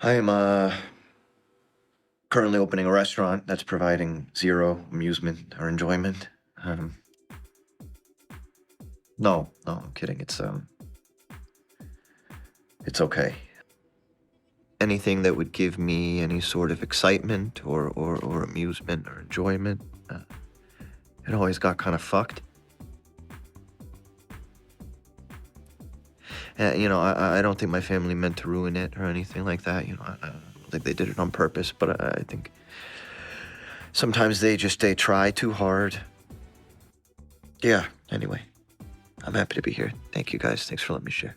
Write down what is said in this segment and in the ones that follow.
I am currently opening a restaurant that's providing zero amusement or enjoyment. Um, no, I'm kidding. It's okay. Anything that would give me any sort of excitement or amusement or enjoyment, it always got kind of fucked. I don't think my family meant to ruin it or anything like that. I don't think they did it on purpose, but I think sometimes they try too hard. Yeah, anyway, I'm happy to be here. Thank you guys. Thanks for letting me share.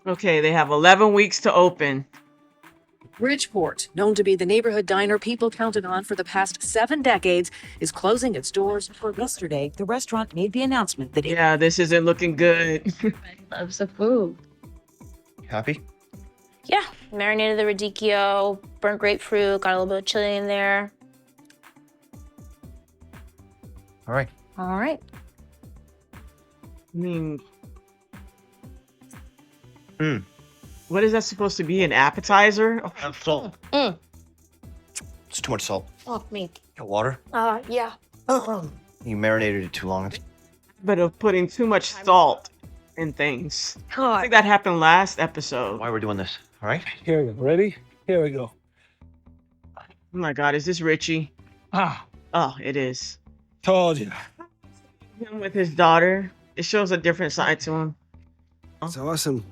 Okay, they have 11 weeks to open. Bridgeport, known to be the neighborhood diner people counted on for the past 7 decades, is closing its doors. Yesterday, the restaurant made the announcement that Yeah, this isn't looking good. Loves the food. Happy? Yeah, marinated the radicchio, burnt grapefruit, got a little bit of chili in there. All right. All right. I mean, Mm. what is that supposed to be? An appetizer? Salt. Mm. It's too much salt. Oh, me. Got water? Yeah. You marinated it too long. But of putting too much salt in things. I God. think that happened last episode. Why we're doing this? All right. Here we go. Ready? Here we go. Oh my God, is this Richie? Ah, Oh, it is. told you. Him with his daughter. It shows a different side to him. It's awesome.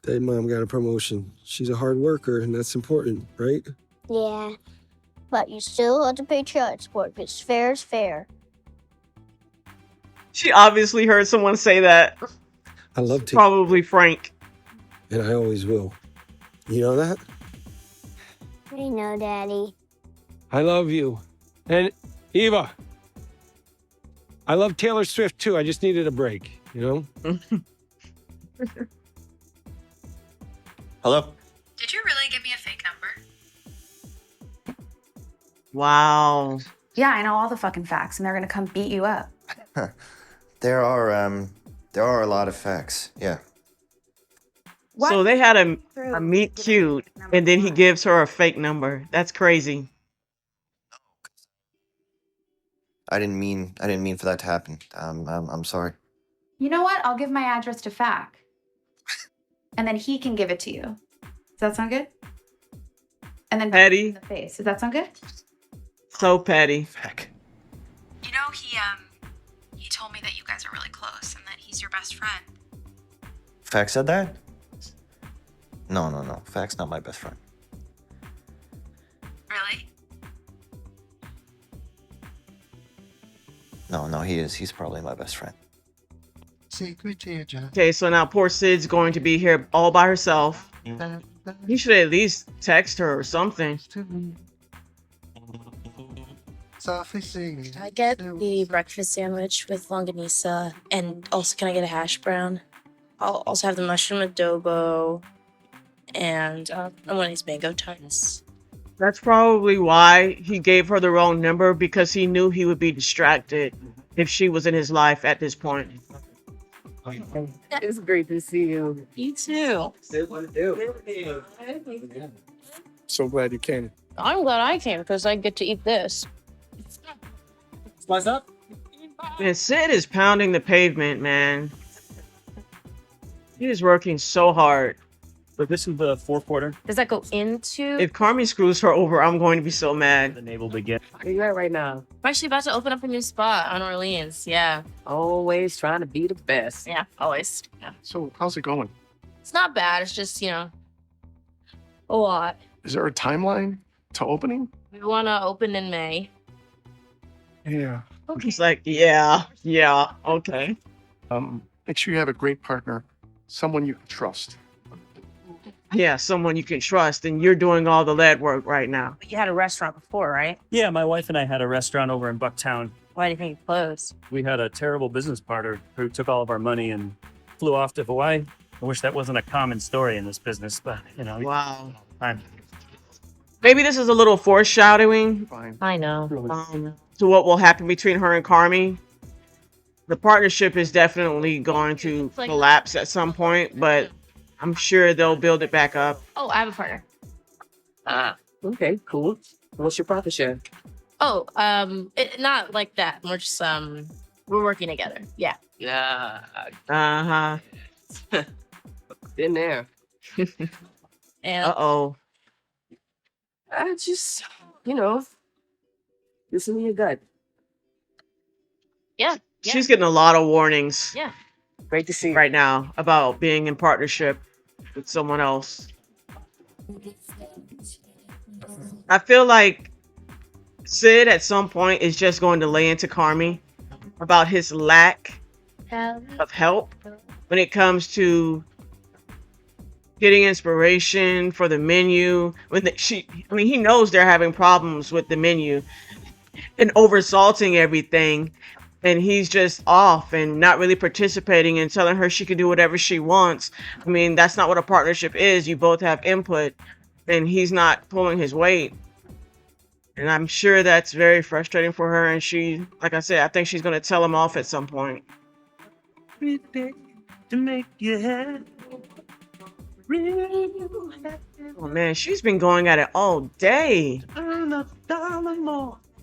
Hey, mom got a promotion. She's a hard worker, and that's important, right? Yeah, but you still have to pay child support because fair is fair. She obviously heard someone say that. I love to, Probably Frank. and I always will. You know that? I know, Daddy. I love you. And Eva, I love Taylor Swift too. I just needed a break, you know? Hello. Did you really give me a fake number? Wow. Yeah, I know all the fucking facts, and they're gonna come beat you up. There are a lot of facts. Yeah. So they had a meet cute, and then he gives her a fake number. That's crazy. I didn't mean for that to happen. I'm sorry. You know what? I'll give my address to Fac, and then he can give it to you. Does that sound good? And then Petty. in the face. Does that sound good? So petty. Heck. You know, he told me that you guys are really close and that he's your best friend. Fact said that? No. Fact's not my best friend. Really? No, he is. He's probably my best friend. Okay, so now poor Sid's going to be here all by herself. He should at least text her or something. I get the breakfast sandwich with longanisa, and also can I get a hash brown? I'll also have the mushroom adobo, and one of these mango tarts. That's probably why he gave her the wrong number, because he knew he would be distracted if she was in his life at this point. It's great to see you. You too. So glad you came. I'm glad I came because I get to eat this. What's up? Man, Sid is pounding the pavement, man. He is working so hard. But this is the fourth quarter. Does that go into? If Carmi screws her over, I'm going to be so mad. The naval begin. Where you at right now? I'm actually about to open up a new spot on Orleans. Yeah. Always trying to be the best. Yeah, always. Yeah. So how's it going? It's not bad. It's just, a lot. Is there a timeline to opening? We want to open in May. Yeah. He's like, yeah, okay. Make sure you have a great partner, someone you can trust. Yeah, someone you can trust, and you're doing all the lead work right now. But you had a restaurant before, right? Yeah, my wife and I had a restaurant over in Bucktown. Why do you think it closed? We had a terrible business partner who took all of our money and flew off to Hawaii. I wish that wasn't a common story in this business, but Wow. fine. Maybe this is a little foreshadowing Fine. I know. to what will happen between her and Carmi. the partnership is definitely going to collapse at some point, but I'm sure they'll build it back up. Oh, I have a partner. Ah, okay, cool. What's your profit share? Oh, not like that. We're just we're working together. Yeah. Yeah, Uh-huh. been there. And Uh-oh. I just, you know, listen to your gut. yeah. She's getting a lot of warnings Yeah. Great to see. right now about being in partnership with someone else. I feel like Sid at some point is just going to lay into Carmi about his lack of help when it comes to getting inspiration for the menu. He knows they're having problems with the menu and oversalting everything, and he's just off and not really participating and telling her she can do whatever she wants. I mean, that's not what a partnership is. You both have input, and he's not pulling his weight. And I'm sure that's very frustrating for her. And she, like I said, I think she's going to tell him off at some point. Oh man, she's been going at it all day.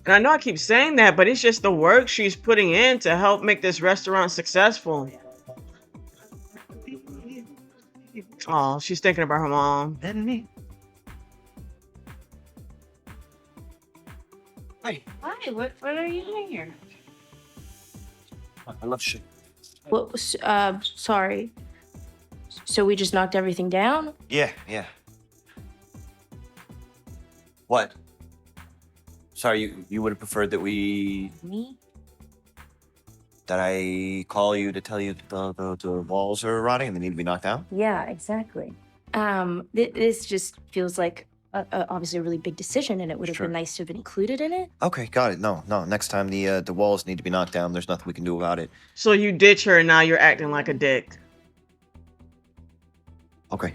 And I know I keep saying that, but it's just the work she's putting in to help make this restaurant successful. Oh, she's thinking about her mom. Hey, Hi. What are you doing here? I love shit. Well, sorry. So we just knocked everything down? Yeah, yeah. What? Sorry, you would have preferred that Me? that I call you to tell you the walls are rotting and they need to be knocked down? Yeah, exactly. This just feels like obviously a really big decision, and it would have Sure. been nice to have been included in it. Okay, got it. No. Next time the walls need to be knocked down. There's nothing we can do about it. So you ditch her and now you're acting like a dick. Okay.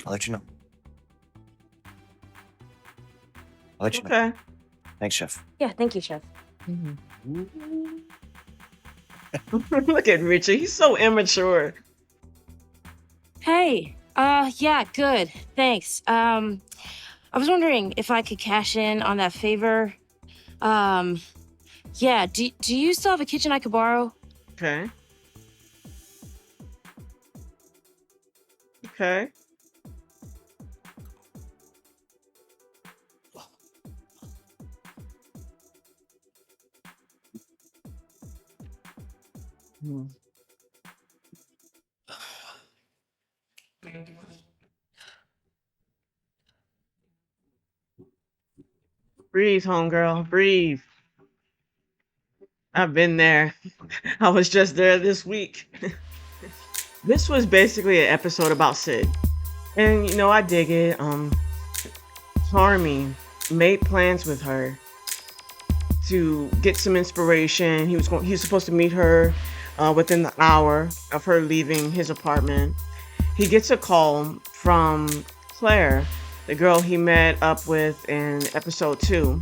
I'll let you know. I'll let you know. Okay. Thanks, Chef. Yeah, thank you, Chef. Look at Richie. He's so immature. Hey, yeah, good. Thanks. I was wondering if I could cash in on that favor. Yeah, do you still have a kitchen I could borrow? Okay. Okay. Breathe, homegirl. Breathe. I've been there. I was just there this week. This was basically an episode about Sid. And you know, I dig it. Charming made plans with her to get some inspiration. He was supposed to meet her within the hour of her leaving his apartment. He gets a call from Claire, the girl he met up with in episode 2.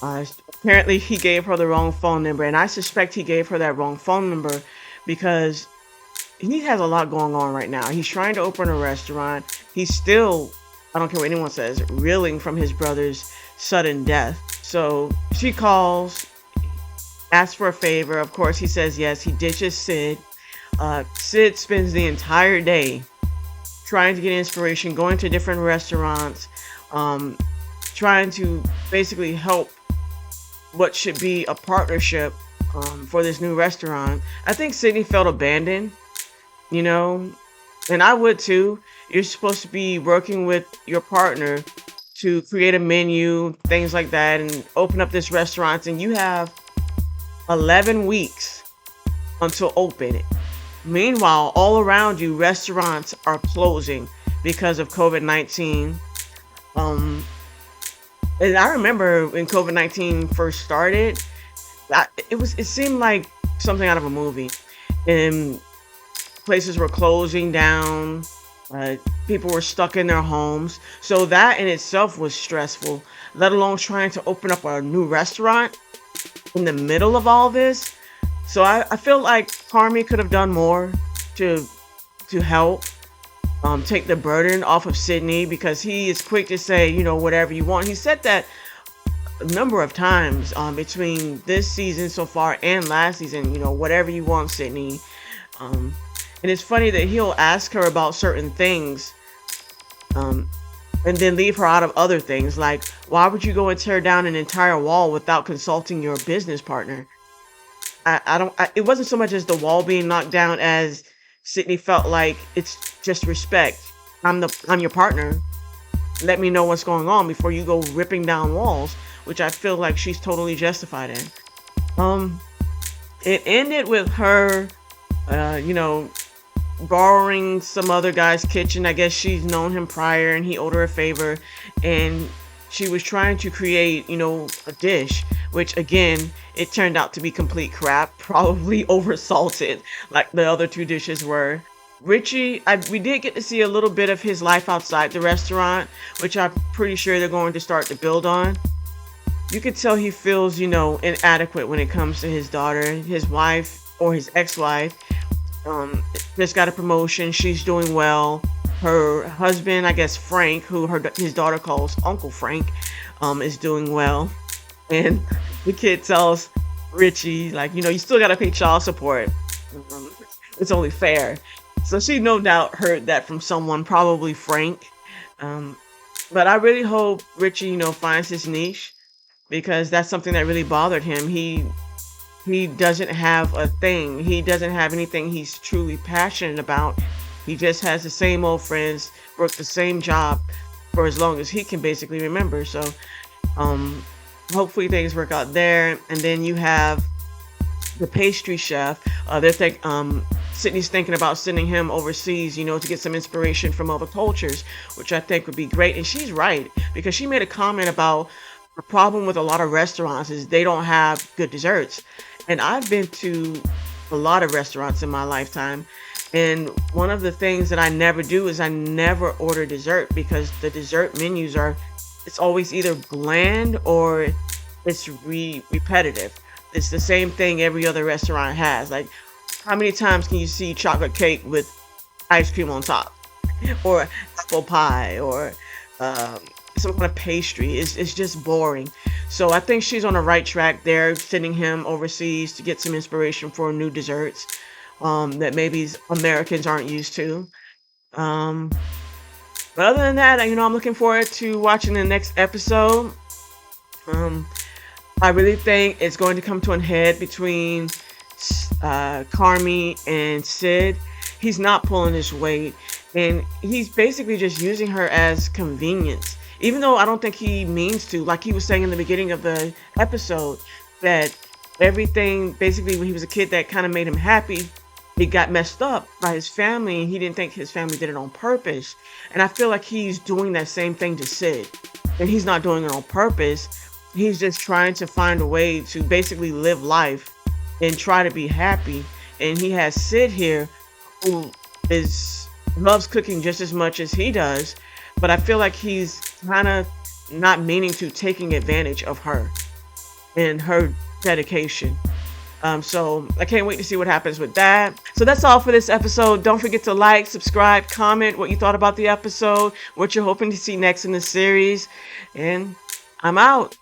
Apparently he gave her the wrong phone number, and I suspect he gave her that wrong phone number because he has a lot going on right now. He's trying to open a restaurant. He's still, I don't care what anyone says, reeling from his brother's sudden death. So she calls, asks for a favor. Of course, he says yes. He ditches Sid. Sid spends the entire day trying to get inspiration, going to different restaurants, trying to basically help what should be a partnership for this new restaurant. I think Sydney felt abandoned, you know, and I would too. You're supposed to be working with your partner to create a menu, things like that, and open up this restaurant, and you have 11 weeks until open it. Meanwhile, all around you, restaurants are closing because of COVID-19. And I remember when COVID-19 first started, it seemed like something out of a movie. And places were closing down. People were stuck in their homes. So that in itself was stressful, let alone trying to open up a new restaurant. in the middle of all this. So I feel like Carmi could have done more to help take the burden off of Sydney, because he is quick to say, you know, whatever you want. He said that a number of times between this season so far and last season, you know, whatever you want, Sydney. And it's funny that he'll ask her about certain things and then leave her out of other things. Like, why would you go and tear down an entire wall without consulting your business partner? It wasn't so much as the wall being knocked down as Sydney felt like it's just respect. I'm your partner. Let me know what's going on before you go ripping down walls, which I feel like she's totally justified in. It ended with her, you know, borrowing some other guy's kitchen. I guess she's known him prior and he owed her a favor, and she was trying to create, you know, a dish, which again, it turned out to be complete crap, probably oversalted like the other two dishes were. Richie, we did get to see a little bit of his life outside the restaurant, which I'm pretty sure they're going to start to build on. You could tell he feels, you know, inadequate when it comes to his daughter. His wife, or his ex-wife, just got a promotion. She's doing well. Her husband, I guess Frank, who his daughter calls Uncle Frank, is doing well. And the kid tells Richie, like, you know, you still got to pay child support. It's only fair. So she no doubt heard that from someone, probably Frank. But I really hope Richie, you know, finds his niche, because that's something that really bothered him. He doesn't have a thing. He doesn't have anything he's truly passionate about. He just has the same old friends, worked the same job for as long as he can basically remember. So hopefully things work out there. And then you have the pastry chef. Sydney's thinking about sending him overseas, you know, to get some inspiration from other cultures, which I think would be great. And she's right, because she made a comment about the problem with a lot of restaurants is they don't have good desserts. And I've been to a lot of restaurants in my lifetime, and one of the things that I never do is I never order dessert, because the dessert menus it's always either bland or it's repetitive. It's the same thing every other restaurant has. Like, how many times can you see chocolate cake with ice cream on top, or apple pie, or some kind of pastry? It's just boring. So I think she's on the right track there, sending him overseas to get some inspiration for new desserts that maybe Americans aren't used to. But other than that, you know, I'm looking forward to watching the next episode. I really think it's going to come to a head between Carmi and Sid. He's not pulling his weight, and he's basically just using her as convenience. Even though I don't think he means to, like he was saying in the beginning of the episode, that everything, basically when he was a kid, that kind of made him happy, it got messed up by his family, and he didn't think his family did it on purpose. And I feel like he's doing that same thing to Sid. And he's not doing it on purpose. He's just trying to find a way to basically live life and try to be happy. And he has Sid here, who loves cooking just as much as he does, but I feel like he's kind of not meaning to, taking advantage of her and her dedication. So I can't wait to see what happens with that. So that's all for this episode. Don't forget to like, subscribe, comment what you thought about the episode, what you're hoping to see next in the series, and I'm out.